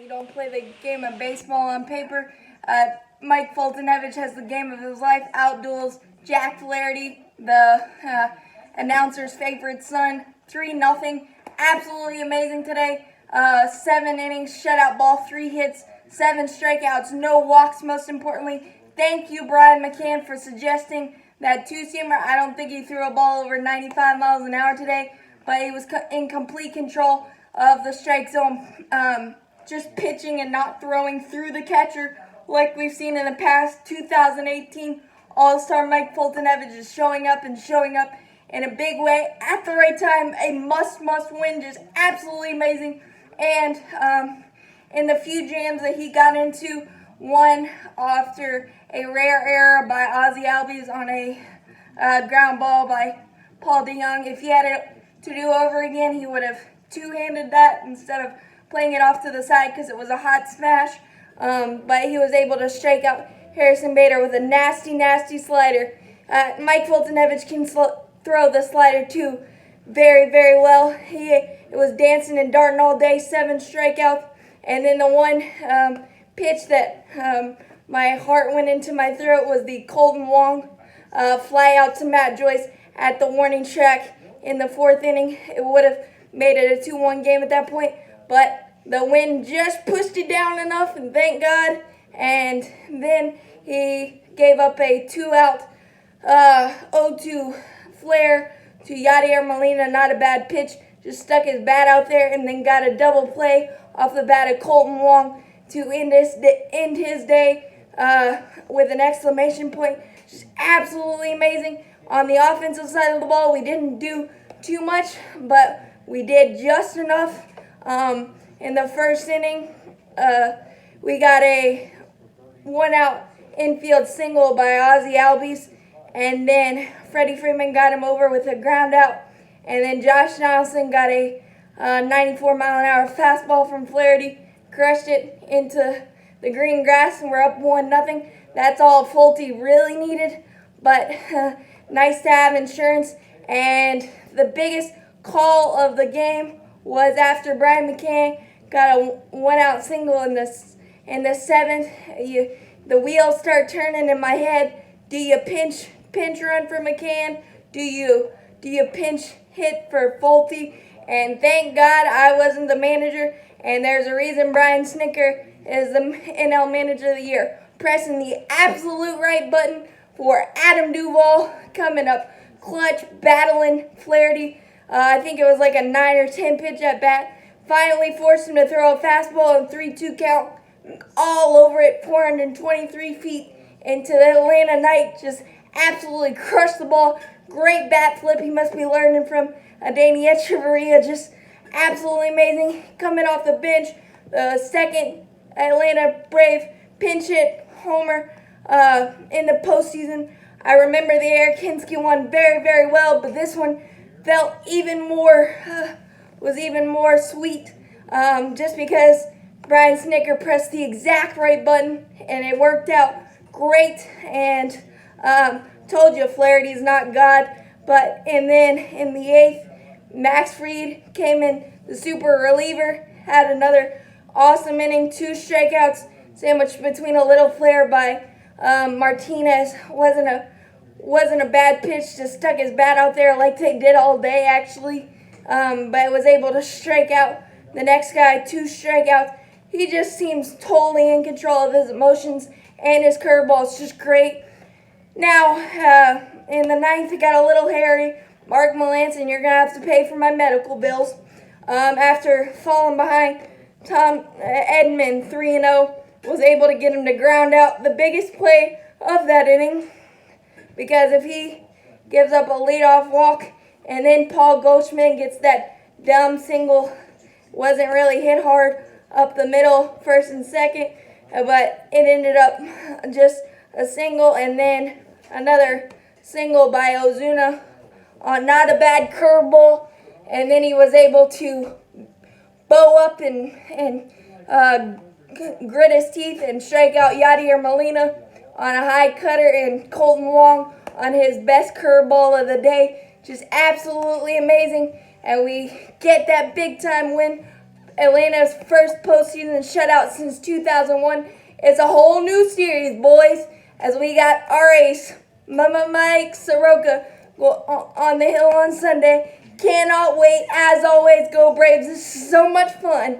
you don't play the game of baseball on paper. Mike Fultonevich has the game of his life, outduels Jack Flaherty, the announcer's favorite son, 3-0. Absolutely amazing today. 7 innings, shutout ball, 3 hits, 7 strikeouts, no walks, most importantly. Thank you, Brian McCann, for suggesting that two-seamer. I don't think he threw a ball over 95 miles an hour today, but he was in complete control of the strike zone, just pitching and not throwing through the catcher like we've seen in the past. 2018 All-Star Mike Fultonevich is showing up in a big way at the right time. A must win, just absolutely amazing. And in the few jams that he got into, one after a rare error by Ozzie Albies on a ground ball by Paul DeYoung. If he had it to do over again, he would have two-handed that instead of playing it off to the side because it was a hot smash. But he was able to strike out Harrison Bader with a nasty slider. Mike Fultonevich can throw the slider too very well. It was dancing and darting all day, 7 strikeouts. And then the one pitch that my heart went into my throat was the Colton Wong fly out to Matt Joyce at the warning track in the 4th inning. It would have made it a 2-1 game at that point, but the wind just pushed it down enough, and thank God. And then he gave up a 2-out 0-2 flare to Yadier Molina. Not a bad pitch, just stuck his bat out there, and then got a double play off the bat of Colton Wong to end his day with an exclamation point. Just absolutely amazing. On the offensive side of the ball, we didn't do too much, but we did just enough. In the 1st inning, we got a 1-out infield single by Ozzie Albies, and then Freddie Freeman got him over with a ground out, and then Josh Donaldson got a 94-mile-an-hour fastball from Flaherty, crushed it into the green grass, and we're up 1-0. That's all Fulte really needed, but nice to have insurance. And the biggest call of the game was after Brian McCann got a 1-out single in the 7th. The wheels start turning in my head. Do you pinch run for McCann? Do you pinch hit for Fulte? And thank God I wasn't the manager. And there's a reason Brian Snitker is the NL Manager of the Year. Pressing the absolute right button for Adam Duvall, coming up clutch, battling Flaherty. I think it was like a 9 or 10 pitch at bat. Finally forced him to throw a fastball in 3-2 count, all over it, 423 feet into the Atlanta night. Just absolutely crushed the ball. Great bat flip. He must be learning from Adeiny Echeverria. Just absolutely amazing. Coming off the bench, the second Atlanta Brave pinch hit homer in the postseason. I remember the Eric Hinsky one very well, but this one felt was even more sweet, just because Brian Snitker pressed the exact right button, and it worked out great. And told you Flaherty's not God. But and then in the 8th, Max Fried came in, the super reliever, had another awesome inning, 2 strikeouts, sandwiched between a little flare by Martinez. Wasn't a bad pitch, just stuck his bat out there like they did all day actually, but was able to strike out the next guy, 2 strikeouts. He just seems totally in control of his emotions, and his curveball is just great. Now, in the 9th, it got a little hairy. Mark Melanson, you're going to have to pay for my medical bills. After falling behind Tom Edman 3-0, was able to get him to ground out, the biggest play of that inning, because if he gives up a leadoff walk and then Paul Goldschmidt gets that dumb single, wasn't really hit hard up the middle, 1st and 2nd, but it ended up just a single, and then another single by Ozuna on not a bad curveball, and then he was able to bow up and grit his teeth and strike out Yadier Molina on a high cutter, and Colton Wong on his best curveball of the day. Just absolutely amazing. And we get that big time win Atlanta's first postseason shutout since 2001. It's a whole new series, boys, as we got our ace, Mike Soroka, on the hill on Sunday. Cannot wait. As always, go Braves. This is so much fun.